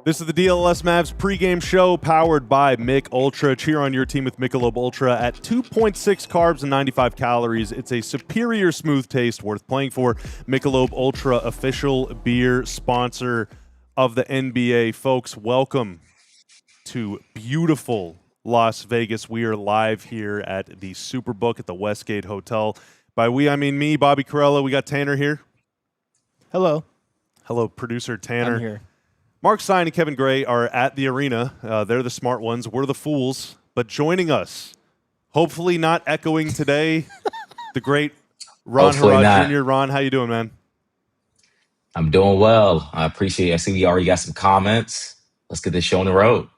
This is the DLLS Mavs pregame show powered by Mick Ultra. Cheer on your team with Michelob Ultra at 2.6 carbs and 95 calories. It's a superior smooth taste worth playing for. Michelob Ultra, official beer sponsor of the NBA. Folks, welcome to beautiful Las Vegas. We are live here at the Superbook at the Westgate Hotel. By we, I mean me, Bobby Corella. We got Tanner here. Hello. Hello, producer Tanner. I'm here. Mark Stein and Kevin Gray are at the arena. They're the smart ones. We're the fools. But joining us, hopefully not echoing today, the great Ron Harrod Jr. Ron, how you doing, man? I'm doing well. I appreciate it. I see we already got some comments. Let's get this show on the road.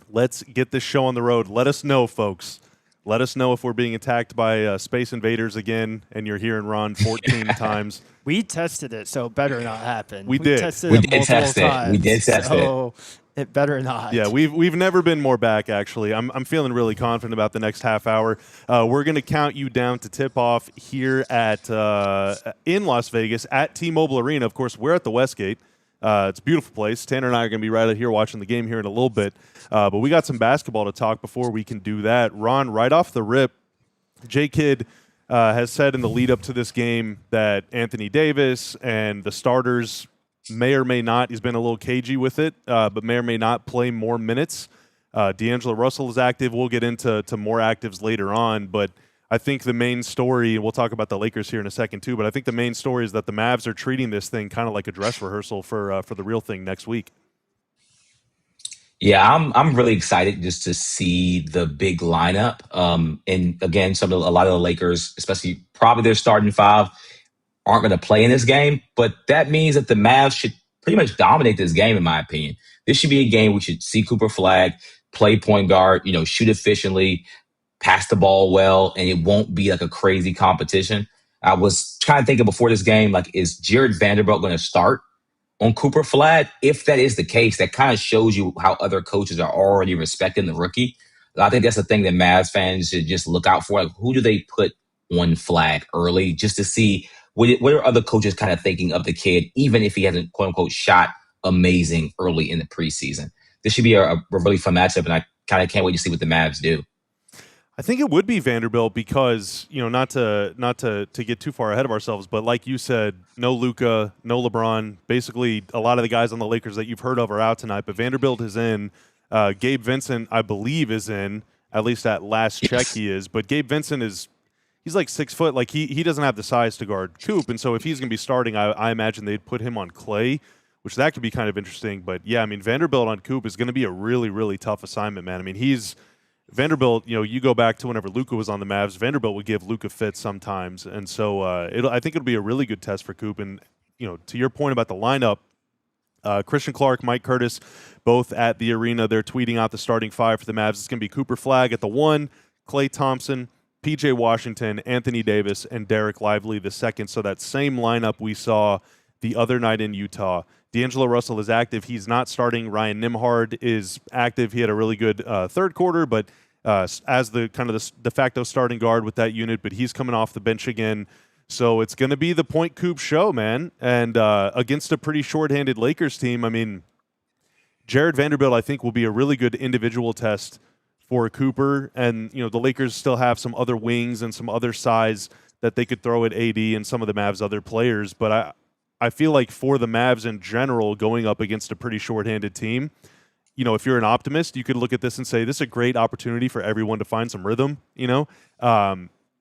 Let's get this show on the road. Let us know, folks. Let us know if we're being attacked by space invaders again and you're hearing Ron 14 times. We tested it, so it better not happen. We did. Tested We it did multiple test it. times, We did test so it better not. Yeah, we've never been more back, actually. I'm feeling really confident about the next half hour. We're going to count you down to tip-off here at in Las Vegas at T-Mobile Arena. Of course, we're at the Westgate. It's a beautiful place. Tanner and I are going to be right out here watching the game here in a little bit. But we got some basketball to talk before we can do that. Ron, right off the rip, J-Kidd has said in the lead-up to this game that Anthony Davis and the starters may or may not, he's been a little cagey with it, but may or may not play more minutes. D'Angelo Russell is active. We'll get into more actives later on, but I think the main story, and we'll talk about the Lakers here in a second too, but I think the main story is that the Mavs are treating this thing kind of like a dress rehearsal for the real thing next week. Yeah, I'm really excited just to see the big lineup. And again, a lot of the Lakers, especially probably their starting five, aren't going to play in this game. But that means that the Mavs should pretty much dominate this game, in my opinion. This should be a game we should see Cooper Flagg play point guard, shoot efficiently, pass the ball well, and it won't be like a crazy competition. I was trying to think of before this game, like, is Jared Vanderbilt going to start on Cooper Flagg? If that is the case, that kind of shows you how other coaches are already respecting the rookie. I think that's the thing that Mavs fans should just look out for. Like, who do they put on Flagg early, just to see what are other coaches kind of thinking of the kid, even if he hasn't, quote unquote, shot amazing early in the preseason. This should be a really fun matchup, and I kind of can't wait to see what the Mavs do. I think it would be Vanderbilt because, not to get too far ahead of ourselves, but like you said, no Luka, no LeBron. Basically, a lot of the guys on the Lakers that you've heard of are out tonight, but Vanderbilt is in. Gabe Vincent, I believe, is in. At least at last check he is. But Gabe Vincent he's like 6 foot. Like, he doesn't have the size to guard Coop, and so if he's going to be starting, I imagine they'd put him on Clay, which that could be kind of interesting. But, yeah, I mean, Vanderbilt on Coop is going to be a really, really tough assignment, man. I mean, Vanderbilt, you go back to whenever Luka was on the Mavs, Vanderbilt would give Luka fits sometimes. And so I think it'll be a really good test for Coop. And, to your point about the lineup, Christian Clark, Mike Curtis, both at the arena. They're tweeting out the starting five for the Mavs. It's going to be Cooper Flagg at the 1, Klay Thompson, P.J. Washington, Anthony Davis, and Derek Lively the second. So that same lineup we saw the other night in Utah. D'Angelo Russell is active. He's not starting. Ryan Nembhard is active. He had a really good third quarter, but as the kind of the de facto starting guard with that unit, but he's coming off the bench again. So it's going to be the point Coop show, man. And against a pretty shorthanded Lakers team, I mean, Jared Vanderbilt, I think, will be a really good individual test for Cooper. And, the Lakers still have some other wings and some other size that they could throw at AD and some of the Mavs' other players. But I feel like for the Mavs in general, going up against a pretty shorthanded team, if you're an optimist, you could look at this and say, this is a great opportunity for everyone to find some rhythm,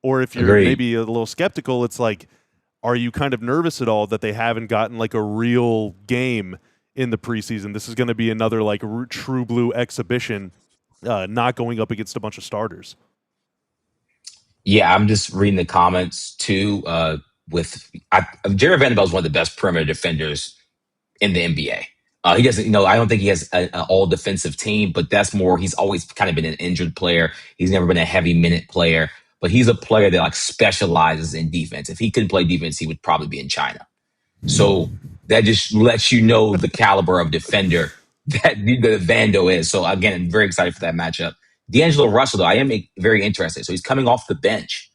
or if you're maybe a little skeptical, it's like, are you kind of nervous at all that they haven't gotten like a real game in the preseason? This is going to be another like true blue exhibition, not going up against a bunch of starters. Yeah, I'm just reading the comments too. Jared Vanderbilt is one of the best perimeter defenders in the NBA. He doesn't, I don't think he has an all defensive team, but that's more. He's always kind of been an injured player. He's never been a heavy minute player, but he's a player that like specializes in defense. If he couldn't play defense, he would probably be in China. So that just lets you know the caliber of defender that the Vando is. So again, I'm very excited for that matchup. D'Angelo Russell, though, I am very interested. So he's coming off the bench,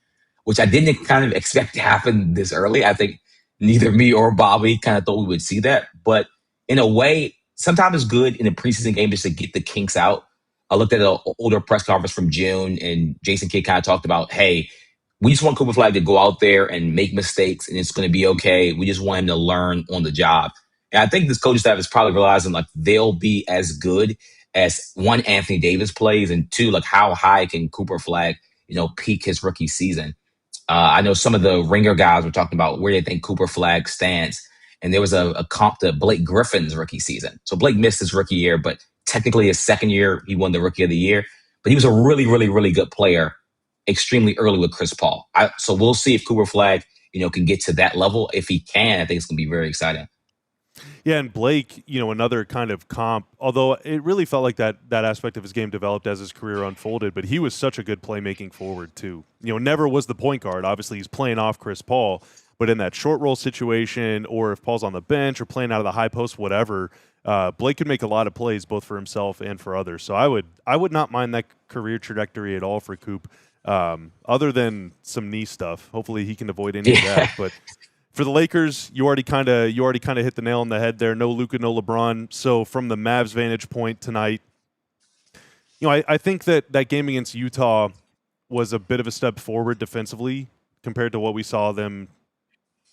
which I didn't kind of expect to happen this early. I think neither me or Bobby kind of thought we would see that. But in a way, sometimes it's good in a preseason game just to get the kinks out. I looked at an older press conference from June, and Jason Kidd kind of talked about, hey, we just want Cooper Flagg to go out there and make mistakes, and it's going to be okay. We just want him to learn on the job. And I think this coaching staff is probably realizing like they'll be as good as one, Anthony Davis plays, and two, like how high can Cooper Flagg, peak his rookie season. I know some of the Ringer guys were talking about where they think Cooper Flagg stands. And there was a comp to Blake Griffin's rookie season. So Blake missed his rookie year, but technically his second year, he won the rookie of the year. But he was a really, really, really good player extremely early with Chris Paul. So we'll see if Cooper Flagg, can get to that level. If he can, I think it's going to be very exciting. Yeah, and Blake, another kind of comp, although it really felt like that aspect of his game developed as his career unfolded, but he was such a good playmaking forward too. Never was the point guard. Obviously, he's playing off Chris Paul, but in that short roll situation, or if Paul's on the bench or playing out of the high post, whatever, Blake could make a lot of plays both for himself and for others. So I would not mind that career trajectory at all for Coop, other than some knee stuff. Hopefully, he can avoid any of that, but. For the Lakers, you already kind of hit the nail on the head there. No Luka, no LeBron. So from the Mavs' vantage point tonight, I think that game against Utah was a bit of a step forward defensively compared to what we saw them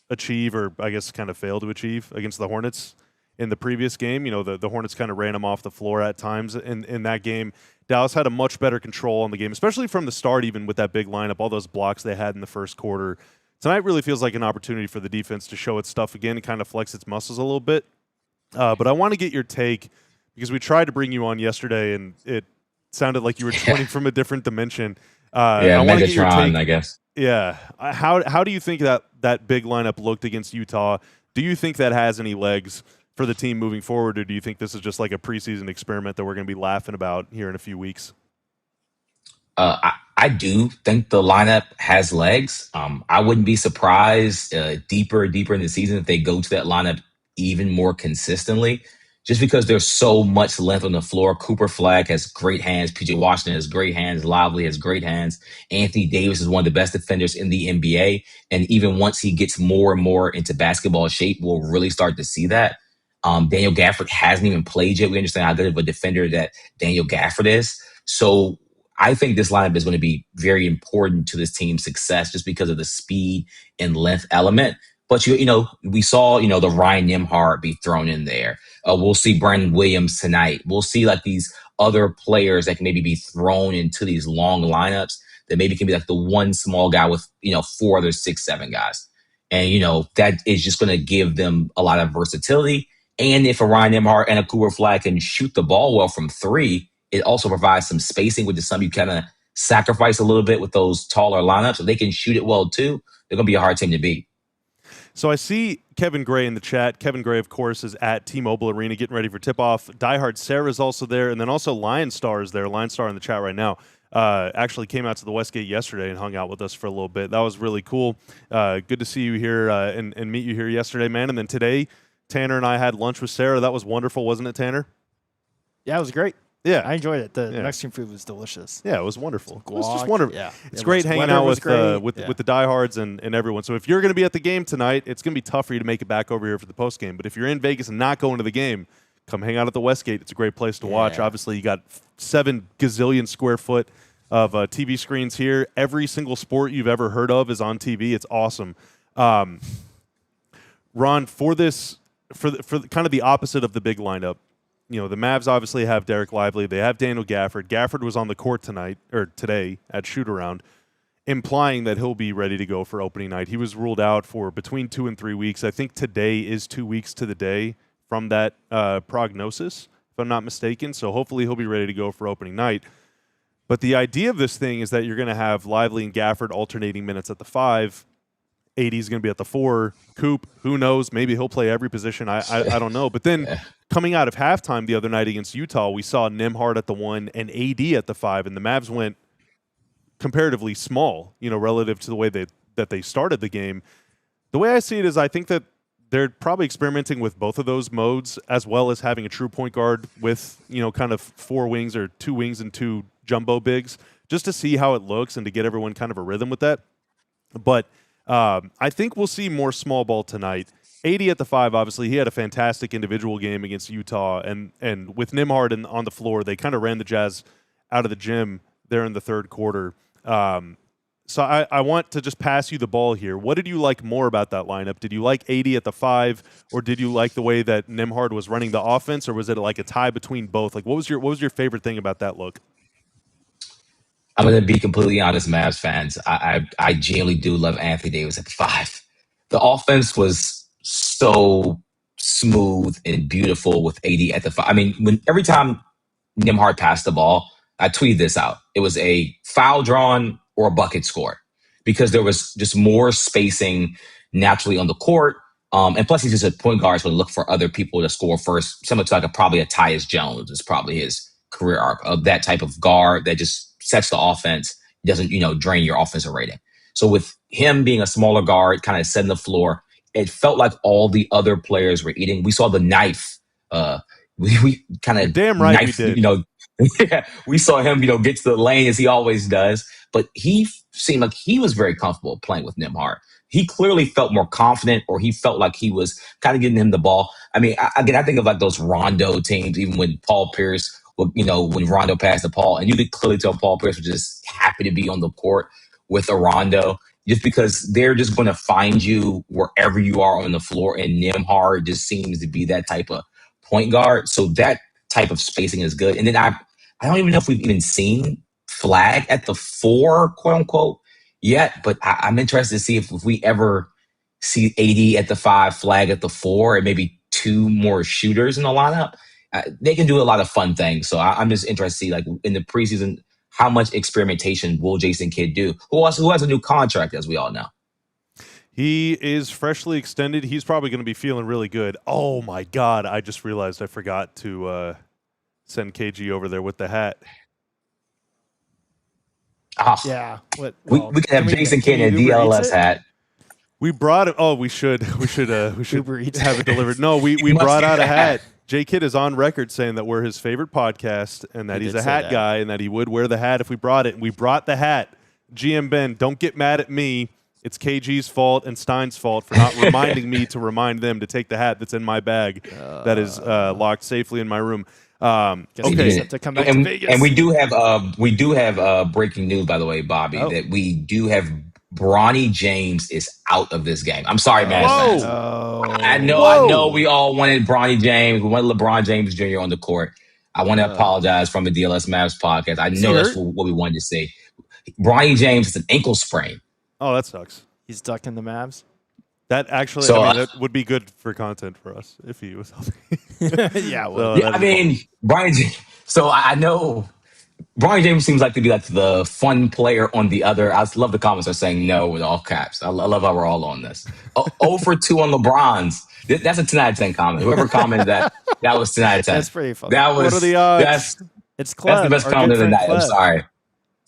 achieve, or I guess kind of fail to achieve against the Hornets in the previous game. The Hornets kind of ran them off the floor at times in that game. Dallas had a much better control on the game, especially from the start, even with that big lineup, all those blocks they had in the first quarter. Tonight really feels like an opportunity for the defense to show its stuff again and kind of flex its muscles a little bit. But I want to get your take because we tried to bring you on yesterday and it sounded like you were joining from a different dimension. I want to get your take. I guess. Yeah. How do you think that big lineup looked against Utah? Do you think that has any legs for the team moving forward, or do you think this is just like a preseason experiment that we're going to be laughing about here in a few weeks? I do think the lineup has legs. I wouldn't be surprised deeper in the season if they go to that lineup even more consistently, just because there's so much length on the floor. Cooper Flagg has great hands. PJ Washington has great hands. Lively has great hands. Anthony Davis is one of the best defenders in the NBA. And even once he gets more and more into basketball shape, we'll really start to see that. Daniel Gafford hasn't even played yet. We understand how good of a defender that Daniel Gafford is. So I think this lineup is going to be very important to this team's success just because of the speed and length element. But, we saw, the Ryan Nembhard be thrown in there. We'll see Brandon Williams tonight. We'll see like these other players that can maybe be thrown into these long lineups that maybe can be like the one small guy with, 4 other 6, 7 guys. And, that is just going to give them a lot of versatility. And if a Ryan Nembhard and a Cooper Flagg can shoot the ball well from 3, it also provides some spacing, which is something you kind of sacrifice a little bit with those taller lineups. If they can shoot it well, too, they're going to be a hard team to beat. So I see Kevin Gray in the chat. Kevin Gray, of course, is at T-Mobile Arena getting ready for tip-off. Diehard Sarah's also there, and then also Lion Star is there. Lion Star in the chat right now. Actually came out to the Westgate yesterday and hung out with us for a little bit. That was really cool. Good to see you here and meet you here yesterday, man. And then today, Tanner and I had lunch with Sarah. That was wonderful, wasn't it, Tanner? Yeah, it was great. Yeah, I enjoyed it. The Mexican food was delicious. Yeah, it was wonderful. Guac, it was just wonderful. Yeah, it's great hanging out with the diehards and everyone. So if you're going to be at the game tonight, it's going to be tough for you to make it back over here for the post game. But if you're in Vegas and not going to the game, come hang out at the Westgate. It's a great place to watch. Obviously, you got 7 gazillion square foot of TV screens here. Every single sport you've ever heard of is on TV. It's awesome. Ron, for kind of the opposite of the big lineup. The Mavs obviously have Derek Lively. They have Daniel Gafford. Gafford was on the court today at shoot-around, implying that he'll be ready to go for opening night. He was ruled out for between 2 and 3 weeks. I think today is 2 weeks to the day from that prognosis, if I'm not mistaken. So hopefully he'll be ready to go for opening night. But the idea of this thing is that you're going to have Lively and Gafford alternating minutes at the 5. AD is going to be at the 4. Coop, who knows? Maybe he'll play every position. I don't know. But then coming out of halftime the other night against Utah, we saw Nembhard at the 1 and AD at the 5, and the Mavs went comparatively small, relative to the way that they started the game. The way I see it is I think that they're probably experimenting with both of those modes, as well as having a true point guard with, kind of 4 wings or 2 wings and 2 jumbo bigs, just to see how it looks and to get everyone kind of a rhythm with that. But I think we'll see more small ball tonight. AD at the 5, obviously, he had a fantastic individual game against Utah, and with Nembhard on the floor, they kind of ran the Jazz out of the gym there in the third quarter. So I want to just pass you the ball here. What did you like more about that lineup? Did you like AD at the 5, or did you like the way that Nembhard was running the offense, or was it like a tie between both? Like, what was your favorite thing about that look? I'm going to be completely honest, Mavs fans. I genuinely do love Anthony Davis at the 5. The offense was so smooth and beautiful with AD at the 5. I mean, every time Nembhard passed the ball, I tweeted this out. It was a foul drawn or a bucket scored because there was just more spacing naturally on the court. And plus, he's just a point guard, so to look for other people to score first, similar to probably a Tyus Jones is probably his career arc of that type of guard that just sets the offense, doesn't, drain your offensive rating. So with him being a smaller guard, kind of setting the floor, it felt like all the other players were eating. We saw the knife. We kind of damn right knife, we did. Yeah, we saw him, get to the lane as he always does. But he seemed like he was very comfortable playing with Nembhard. He clearly felt more confident, or he felt like he was kind of getting him the ball. I mean, I think of like those Rondo teams, even when Paul Pierce, when Rondo passed the ball, and you could clearly tell Paul Pierce was just happy to be on the court with a Rondo, just because they're just going to find you wherever you are on the floor. And Nembhard just seems to be that type of point guard. So that type of spacing is good. And then I don't even know if we've even seen Flagg at the 4, quote unquote, yet. But I'm interested to see if we ever see AD at the 5, Flagg at the 4, and maybe 2 more shooters in the lineup. They can do a lot of fun things. So I'm just interested to see, like, in the preseason, how much experimentation will Jason Kidd do? Who has a new contract, as we all know? He is freshly extended. He's probably going to be feeling really good. Oh, my God. I just realized I forgot to send KG over there with the hat. Yeah. We can have Jason Kidd in a DLLS hat. We brought it. Oh, we should Uber Eats. have it delivered. No, we brought out a hat. J Kidd is on record saying that we're his favorite podcast and that he's a hat guy and that he would wear the hat if we brought it. And we brought the hat. GM Ben, don't get mad at me. It's KG's fault and Stein's fault for not reminding me to remind them to take the hat that's in my bag that is locked safely in my room. Okay, to come back to Vegas. And we do have breaking news, by the way, Bobby, that we do have Bronny James is out of this game. I'm sorry, Mavs fans. I know we all wanted Bronny James. We wanted LeBron James Jr. on the court. I want to apologize from the DLS Mavs podcast. I know that's what we wanted to say. Bronny James is an ankle sprain. Oh, that sucks. He's ducked in the Mavs. That actually, that would be good for content for us if he was healthy. Yeah, Bronny James. So I know Bronny James seems like to be like the fun player on the other. I love the comments are saying no with all caps. I love how we're all on this. 0 for 2 on LeBron's. That's a 10 out of 10 comment. Whoever commented that was 10 out of 10. That's pretty funny. What are the odds? It's Cleb. That's the best comment of the night. I'm sorry.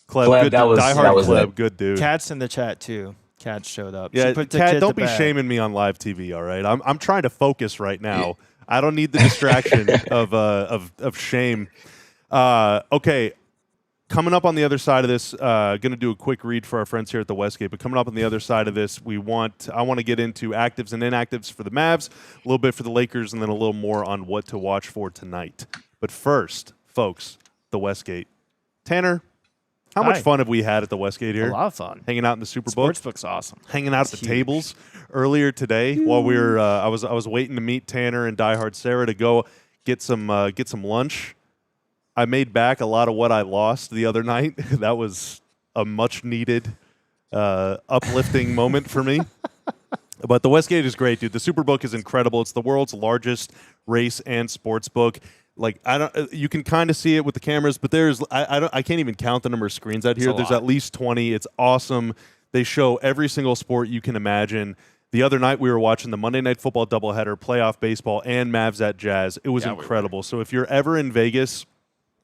Cleb, that was Cleb, good dude. Cat's in the chat too. Cat showed up. Yeah, Cat, don't be shaming me on live TV. All right, I'm trying to focus right now. I don't need the distraction of shame. Okay, coming up on the other side of this, going to do a quick read for our friends here at the Westgate. But coming up on the other side of this, I want to get into actives and inactives for the Mavs, a little bit for the Lakers, and then a little more on what to watch for tonight. But first, folks, the Westgate. Tanner, how much fun have we had at the Westgate here? A lot of fun. Hanging out in the Superbook. Sportsbook's awesome. Hanging out at the tables earlier today while we were. I was waiting to meet Tanner and diehard Sarah to go get some lunch. I made back a lot of what I lost the other night. That was a much needed, uplifting moment for me. But the Westgate is great, dude. The Superbook is incredible. It's the world's largest race and sports book. like I don't. You can kind of see it with the cameras, but I can't even count the number of screens out here. There's at least 20. It's awesome. They show every single sport you can imagine. The other night we were watching the Monday Night Football doubleheader, playoff baseball, and Mavs at Jazz. It was incredible. So if you're ever in Vegas,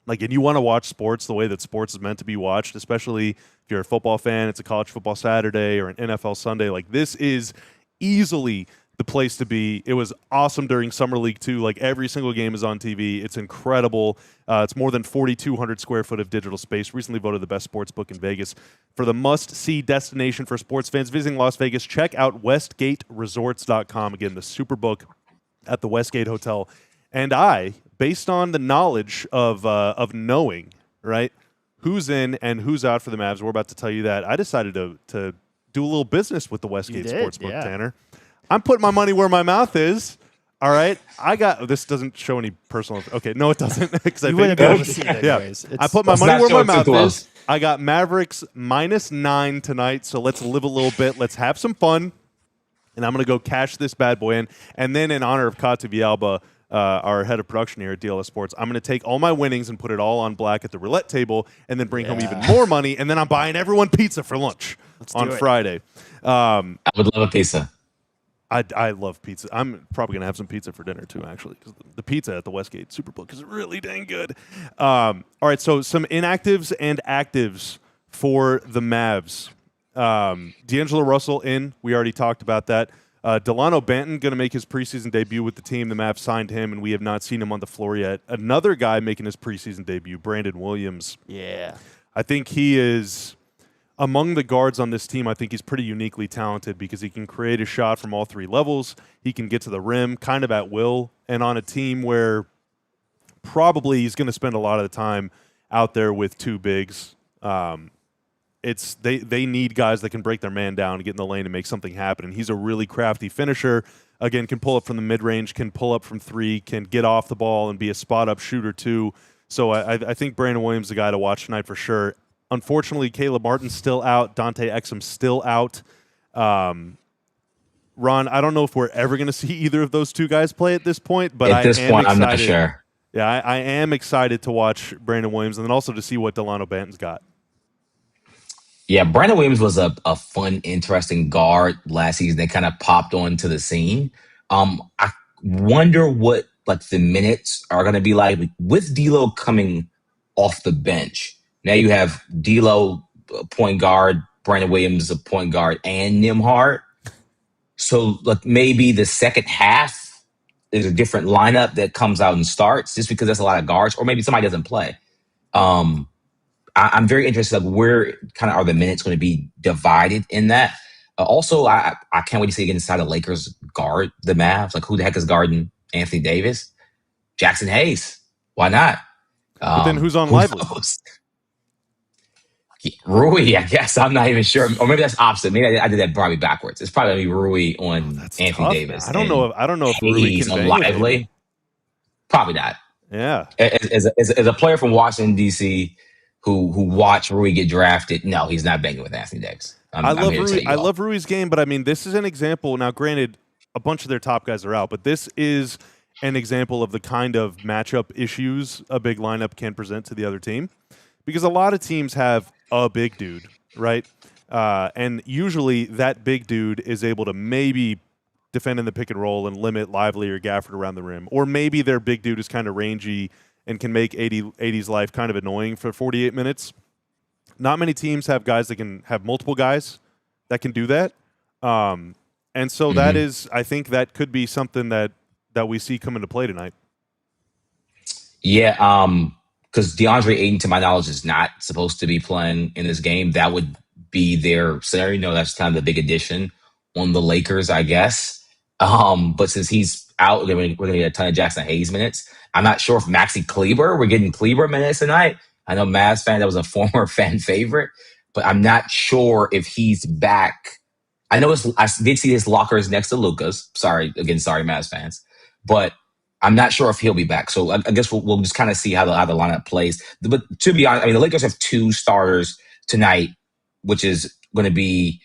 like, and you want to watch sports the way that sports is meant to be watched, especially if you're a football fan, it's a college football Saturday or an NFL Sunday. Like, this is easily the place to be. It was awesome during Summer League too. Like, every single game is on TV. It's incredible. It's more than 4,200 square foot of digital space. Recently voted the best sports book in Vegas. For the must-see destination for sports fans visiting Las Vegas, check out WestgateResorts.com. Again, the Superbook at the Westgate Hotel. And based on the knowledge of knowing, right, who's in and who's out for the Mavs, we're about to tell you that. I decided to do a little business with the Westgate Sportsbook, Tanner. I'm putting my money where my mouth is. All right, this doesn't show any personal. Okay, no, it doesn't. You wouldn't be able to see it anyways. I put my money where my mouth is. I got Mavericks -9 tonight, so let's live a little bit. Let's have some fun, and I'm gonna go cash this bad boy in. And then, in honor of Katu Vialba, our head of production here at DLS Sports, I'm gonna take all my winnings and put it all on black at the roulette table, and then bring home even more money. And then I'm buying everyone pizza for lunch on Friday. I would love a pizza. I love pizza. I'm probably going to have some pizza for dinner, too, actually, because the pizza at the Westgate Superbook is really dang good. All right, so some inactives and actives for the Mavs. D'Angelo Russell in. We already talked about that. Delano Banton going to make his preseason debut with the team. The Mavs signed him, and we have not seen him on the floor yet. Another guy making his preseason debut, Brandon Williams. Yeah. I think he is... Among the guards on this team, I think he's pretty uniquely talented because he can create a shot from all three levels. He can get to the rim kind of at will. And on a team where probably he's going to spend a lot of the time out there with two bigs, they need guys that can break their man down and get in the lane and make something happen. And he's a really crafty finisher. Again, can pull up from the mid-range, can pull up from three, can get off the ball and be a spot-up shooter too. So I think Brandon Williams is the guy to watch tonight for sure. Unfortunately, Caleb Martin's still out. Dante Exum's still out. Ron, I don't know if we're ever going to see either of those two guys play at this point. But at this point, I'm not sure. Yeah, I am excited to watch Brandon Williams and then also to see what Delano Banton's got. Yeah, Brandon Williams was a fun, interesting guard last season. They kind of popped onto the scene. I wonder what the minutes are going to be like with D'Lo coming off the bench. Now you have D'Lo, point guard, Brandon Williams, a point guard, and Nembhard. So maybe the second half is a different lineup that comes out and starts just because that's a lot of guards, or maybe somebody doesn't play. I'm very interested where kind of are the minutes going to be divided in that. Also, I can't wait to see again inside the Lakers guard the Mavs. Who the heck is guarding Anthony Davis? Jackson Hayes. Why not? But then who's on Lively? Rui, I guess. I'm not even sure. Or maybe that's opposite. Maybe I did that probably backwards. It's probably going to be Rui on Anthony tough, Davis. I don't know if Rui can on Lively. Probably not. Yeah. As a player from Washington, D.C., who watched Rui get drafted, no, he's not banging with Anthony Davis. I love Rui's game, but I mean, this is an example. Now, granted, a bunch of their top guys are out, but this is an example of the kind of matchup issues a big lineup can present to the other team. Because a lot of teams have a big dude, right? And usually that big dude is able to maybe defend in the pick and roll and limit Lively or Gafford around the rim. Or maybe their big dude is kind of rangy and can make 80's life kind of annoying for 48 minutes. Not many teams have guys that can have multiple guys that can do that. And so that is, I think that could be something that we see come into play tonight. Yeah, because DeAndre Ayton, to my knowledge, is not supposed to be playing in this game. That would be their scenario. No, that's kind of the big addition on the Lakers, I guess. But since he's out, we're going to get a ton of Jackson Hayes minutes. I'm not sure if Maxi Kleber, we're getting Kleber minutes tonight. I know Mavs fan, that was a former fan favorite, but I'm not sure if he's back. I know I did see his lockers next to Luka's. Sorry, Mavs fans. But I'm not sure if he'll be back. So I guess we'll just kind of see how the lineup plays. But to be honest, I mean, the Lakers have two starters tonight, which is going to be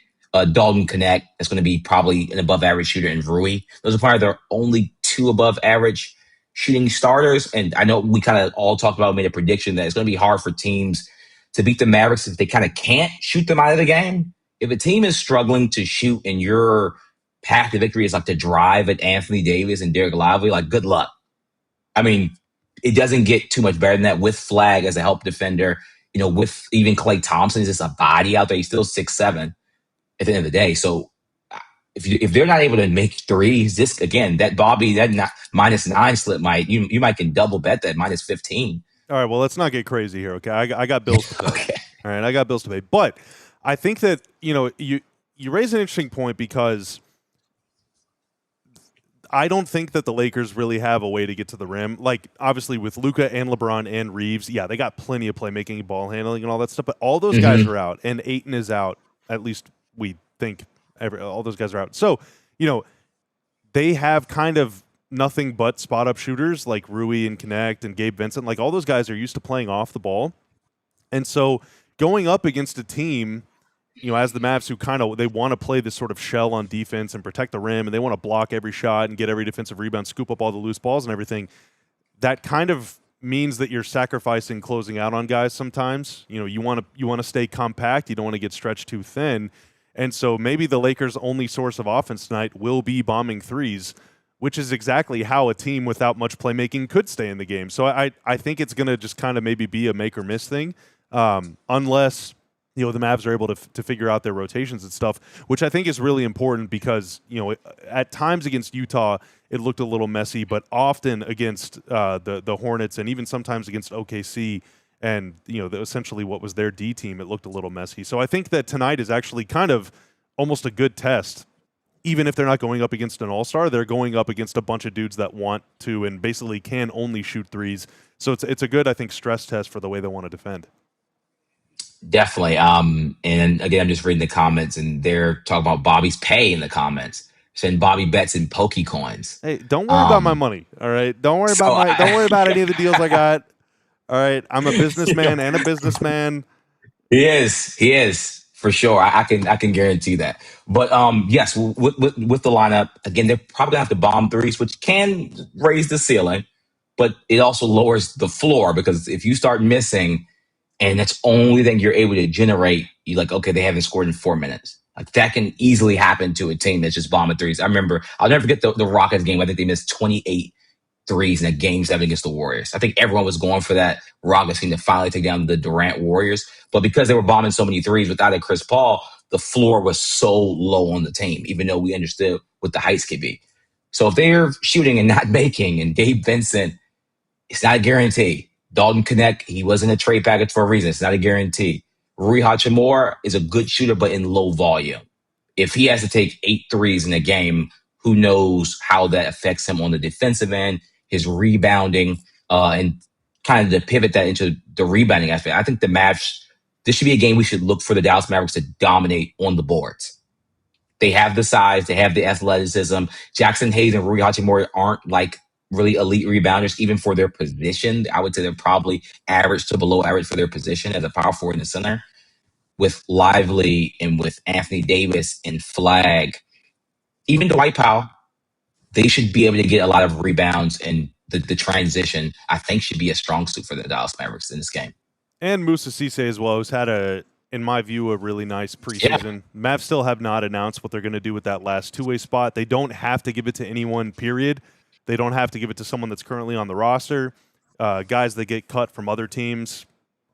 Dalton Connect. That's going to be probably an above average shooter, and Rui. Those are probably their only two above average shooting starters. And I know we kind of all talked about, made a prediction that it's going to be hard for teams to beat the Mavericks if they kind of can't shoot them out of the game. If a team is struggling to shoot and your path to victory is like to drive at Anthony Davis and Derek Lively, like good luck. I mean, it doesn't get too much better than that with Flagg as a help defender. With even Klay Thompson is just a body out there. He's still 6'7" at the end of the day. So if they're not able to make threes, this again, that -9 slip you might can double bet that -15. All right, well, let's not get crazy here, okay? I got bills to pay. Okay. All right, I got bills to pay. But I think that, you raise an interesting point because I don't think that the Lakers really have a way to get to the rim. Like, obviously, with Luka and LeBron and Reeves, yeah, they got plenty of playmaking, ball handling, and all that stuff. But all those guys are out, and Ayton is out. At least we think all those guys are out. So, they have kind of nothing but spot-up shooters like Rui and Connect and Gabe Vincent. Like, all those guys are used to playing off the ball. And so going up against a team – as the Mavs who they want to play this sort of shell on defense and protect the rim, and they want to block every shot and get every defensive rebound, scoop up all the loose balls and everything, that kind of means that you're sacrificing closing out on guys sometimes. You want to stay compact. You don't want to get stretched too thin. And so maybe the Lakers' only source of offense tonight will be bombing threes, which is exactly how a team without much playmaking could stay in the game. So I think it's going to just kind of maybe be a make or miss thing, unless – the Mavs are able to figure out their rotations and stuff, which I think is really important because, at times against Utah, it looked a little messy, but often against the Hornets and even sometimes against OKC and, essentially what was their D team, it looked a little messy. So I think that tonight is actually kind of almost a good test. Even if they're not going up against an all-star, they're going up against a bunch of dudes that want to and basically can only shoot threes. So it's a good, I think, stress test for the way they want to defend. Definitely. And again, I'm just reading the comments, and they're talking about Bobby's pay in the comments, saying Bobby bets in Poke coins. Hey, don't worry about my money. All right, don't worry about any of the deals I got. All right, I'm a businessman and a businessman. He is for sure. I can guarantee that. But yes, with the lineup again, they're probably gonna have to bomb threes, which can raise the ceiling, but it also lowers the floor because if you start missing. And that's the only thing you're able to generate. You're like, okay, they haven't scored in 4 minutes. Like that can easily happen to a team that's just bombing threes. I'll never forget the Rockets game. I think they missed 28 threes in a game 7 against the Warriors. I think everyone was going for that Rockets team to finally take down the Durant Warriors. But because they were bombing so many threes without a Chris Paul, the floor was so low on the team, even though we understood what the heights could be. So if they're shooting and not making, and Gabe Vincent, it's not a guarantee. Dalton Connect, he wasn't a trade package for a reason. It's not a guarantee. Rui Hachimura is a good shooter, but in low volume. If he has to take 8 threes in a game, who knows how that affects him on the defensive end, his rebounding, and kind of to pivot that into the rebounding aspect. I think the Mavs, this should be a game we should look for the Dallas Mavericks to dominate on the boards. They have the size, they have the athleticism. Jackson Hayes and Rui Hachimura aren't like really elite rebounders, even for their position. I would say they're probably average to below average for their position as a power forward in the center. With Lively and with Anthony Davis and Flagg, even Dwight Powell, they should be able to get a lot of rebounds, and the transition, I think, should be a strong suit for the Dallas Mavericks in this game. And Moussa Cisse as well, who's had in my view, a really nice preseason. Yeah. Mavs still have not announced what they're going to do with that last two-way spot. They don't have to give it to anyone, period. They don't have to give it to someone that's currently on the roster. Guys that get cut from other teams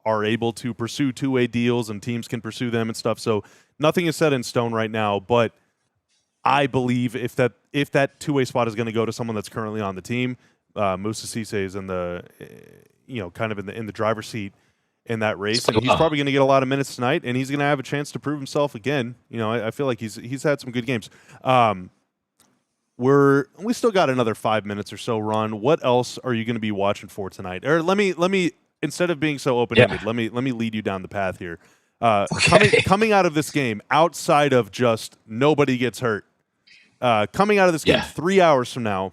are able to pursue two-way deals, and teams can pursue them and stuff. So nothing is set in stone right now, but I believe if that two-way spot is going to go to someone that's currently on the team, Moussa Cisse is in the kind of in the driver's seat in that race, and he's probably going to get a lot of minutes tonight, and he's going to have a chance to prove himself again. I feel like he's had some good games. We still got another 5 minutes or so, Ron. What else are you going to be watching for tonight? Or let me instead of being so open-ended, let me lead you down the path here. Coming out of this game, outside of just nobody gets hurt, coming out of this game 3 hours from now,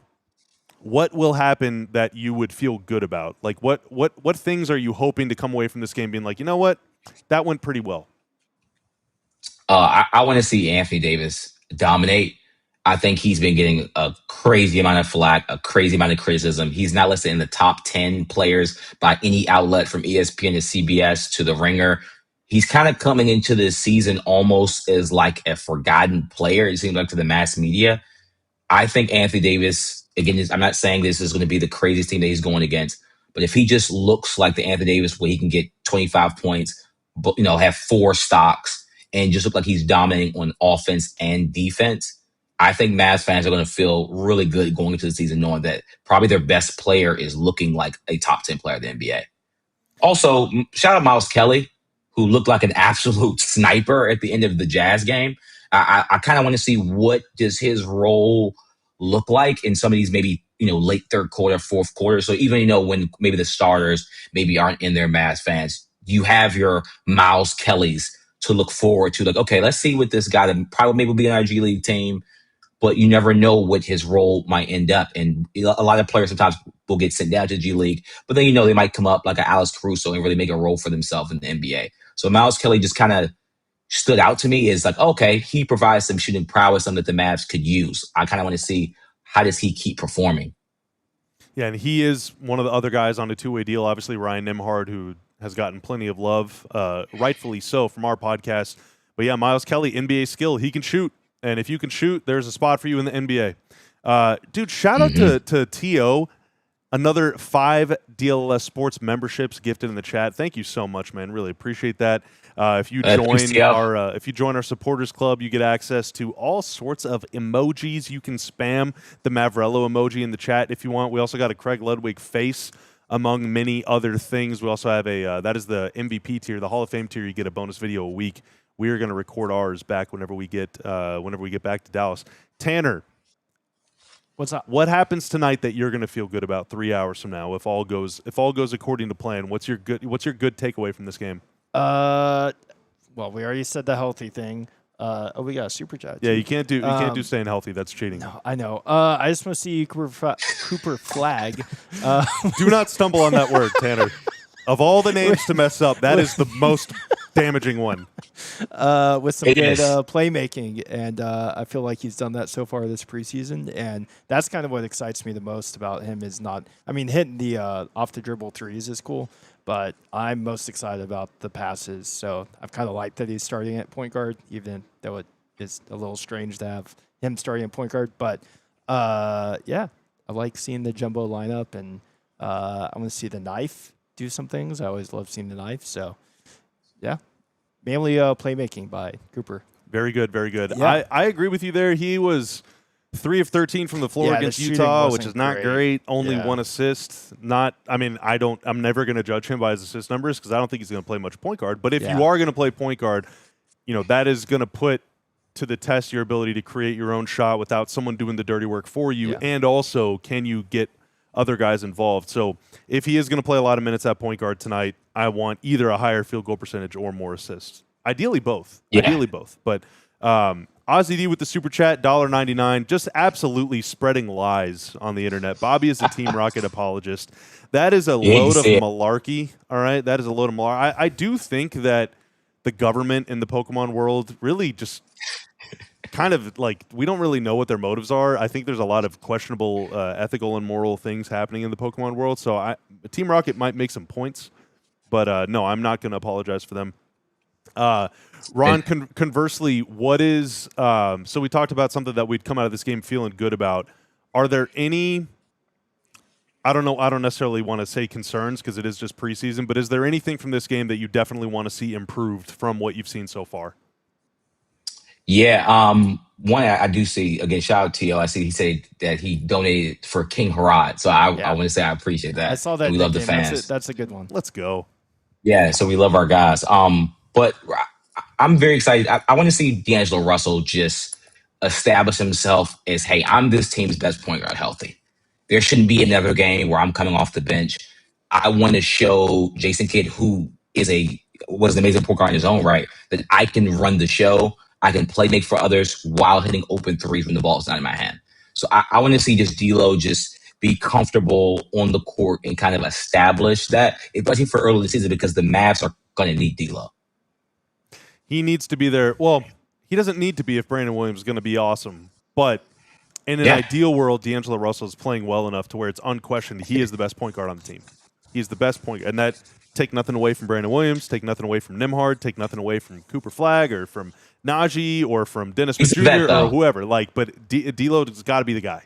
what will happen that you would feel good about? Like what things are you hoping to come away from this game being like, you know what, that went pretty well? I want to see Anthony Davis dominate. I think he's been getting a crazy amount of flack, a crazy amount of criticism. He's not listed in the top 10 players by any outlet from ESPN to CBS to The Ringer. He's kind of coming into this season almost as like a forgotten player, it seems like, to the mass media. I think Anthony Davis, again, I'm not saying this is going to be the craziest team that he's going against, but if he just looks like the Anthony Davis where he can get 25 points, but have 4 stocks and just look like he's dominating on offense and defense, I think Mavs fans are going to feel really good going into the season knowing that probably their best player is looking like a top 10 player in the NBA. Also, shout out Miles Kelly, who looked like an absolute sniper at the end of the Jazz game. I kind of want to see what does his role look like in some of these maybe late third quarter, fourth quarter. So even when maybe the starters maybe aren't in there, Mavs fans, you have your Miles Kellys to look forward to. Like, okay, let's see what this guy that probably maybe will be on our G League team, but you never know what his role might end up. And a lot of players sometimes will get sent down to G League, but then they might come up like an Alex Caruso and really make a role for themselves in the NBA. So Miles Kelly just kind of stood out to me as like, okay, he provides some shooting prowess, something that the Mavs could use. I kind of want to see how does he keep performing. Yeah, and he is one of the other guys on a two-way deal. Obviously, Ryan Nembhard, who has gotten plenty of love, rightfully so, from our podcast. But yeah, Miles Kelly, NBA skill. He can shoot. And if you can shoot, there's a spot for you in the NBA. Dude, shout out to T.O., another 5 DLLS Sports memberships gifted in the chat. Thank you so much, man. Really appreciate that. If you join our supporters club, you get access to all sorts of emojis. You can spam the Mavrello emoji in the chat if you want. We also got a Craig Ludwig face, among many other things. We also have that is the MVP tier, the Hall of Fame tier. You get a bonus video a week. We are going to record ours back whenever we get back to Dallas. Tanner, what's up? What happens tonight that you're going to feel good about 3 hours from now if all goes according to plan? What's your good takeaway from this game? Well, we already said the healthy thing. We got a super chat. Yeah, you can't do staying healthy. That's cheating. No, I know. I just want to see Cooper Flagg. Do not stumble on that word, Tanner. Of all the names to mess up, that is the most damaging one. With some good playmaking, and I feel like he's done that so far this preseason, and that's kind of what excites me the most about him. Is not, I mean, hitting the off the dribble threes is cool, but I'm most excited about the passes. So I've kind of liked that he's starting at point guard, even though it is a little strange to have him starting at point guard. But yeah, I like seeing the jumbo lineup, and I want to see the knife do some things. I always love seeing the knife. So yeah, mainly playmaking by Cooper. Very good, very good. Yeah. I agree with you there. He was 3 of 13 from the floor against Utah, which is not great. Only 1 assist. I'm never going to judge him by his assist numbers because I don't think he's going to play much point guard. But if you are going to play point guard, that is going to put to the test your ability to create your own shot without someone doing the dirty work for you. Yeah. And also, can you get other guys involved? So if he is going to play a lot of minutes at point guard tonight, I want either a higher field goal percentage or more assists. Ideally both. But Ozzy D with the super chat, $1.99, just absolutely spreading lies on the internet. Bobby is a Team Rocket apologist. That is a load of malarkey, all right? That is a load of malarkey. I do think that the government in the Pokemon world really just kind of like, we don't really know what their motives are. I think there's a lot of questionable ethical and moral things happening in the Pokemon world. So Team Rocket might make some points, but no, I'm not going to apologize for them. Ron, conversely, what is so we talked about something that we'd come out of this game feeling good about. Are there any, I don't necessarily want to say concerns because it is just preseason, but is there anything from this game that you definitely want to see improved from what you've seen so far? Yeah, one I do see, again, shout out to T.O. I see he said that he donated for King Harad. So I want to say I appreciate that. I saw that. We love the fans. That's a good one. Let's go. Yeah, so we love our guys. But I'm very excited. I want to see D'Angelo Russell just establish himself as, hey, I'm this team's best point guard healthy. There shouldn't be another game where I'm coming off the bench. I want to show Jason Kidd, who was an amazing point guard in his own right, that I can run the show. I can make for others while hitting open threes when the ball's not in my hand. So I want to see just D'Lo just be comfortable on the court and kind of establish that, especially for early in the season, because the Mavs are going to need D'Lo. He needs to be there. Well, he doesn't need to be if Brandon Williams is going to be awesome, but in an ideal world, D'Angelo Russell is playing well enough to where it's unquestioned he is the best point guard on the team. He's the best point guard. And that, take nothing away from Brandon Williams, take nothing away from Nembhard, take nothing away from Cooper Flagg or from Najee or from Dennis Smith Jr. or whoever. But D-Load's got to be the guy.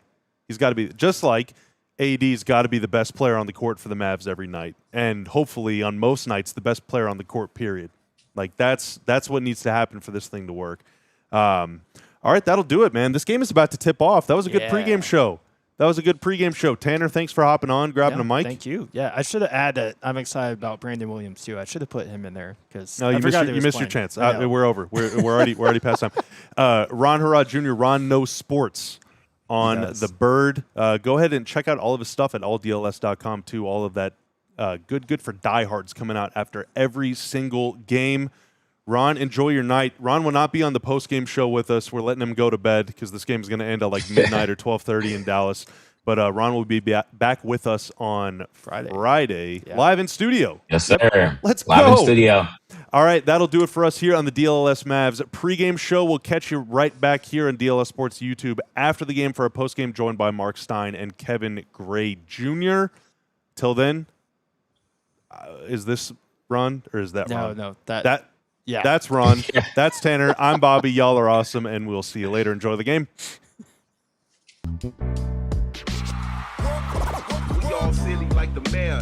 He's got to be, just like AD's got to be the best player on the court for the Mavs every night. And hopefully on most nights, the best player on the court, period. Like, that's what needs to happen for this thing to work. All right, that'll do it, man. This game is about to tip off. That was a good pregame show. Tanner, thanks for hopping on, grabbing a mic. Thank you. Yeah, I should have added. I'm excited about Brandon Williams too. I should have put him in there because no, you missed your chance. We're over. We're already past time. Ron Harrod Jr. Ron knows sports on the Bird. Go ahead and check out all of his stuff at alldls.com too. All of that good for diehards coming out after every single game. Ron, enjoy your night. Ron will not be on the post-game show with us. We're letting him go to bed because this game is going to end at like midnight or 12:30 in Dallas. But Ron will be back with us on Friday live in studio. Yes, sir. Let's live go. In studio. All right, that'll do it for us here on the DLLS Mavs pregame show. We'll catch you right back here on DLS Sports YouTube after the game for our postgame, joined by Mark Stein and Kevin Gray Jr. Till then, is this Ron or is that Ron? No, Yeah. That's Ron. That's Tanner. I'm Bobby. Y'all are awesome, and we'll see you later. Enjoy the game. We all silly like the mayor.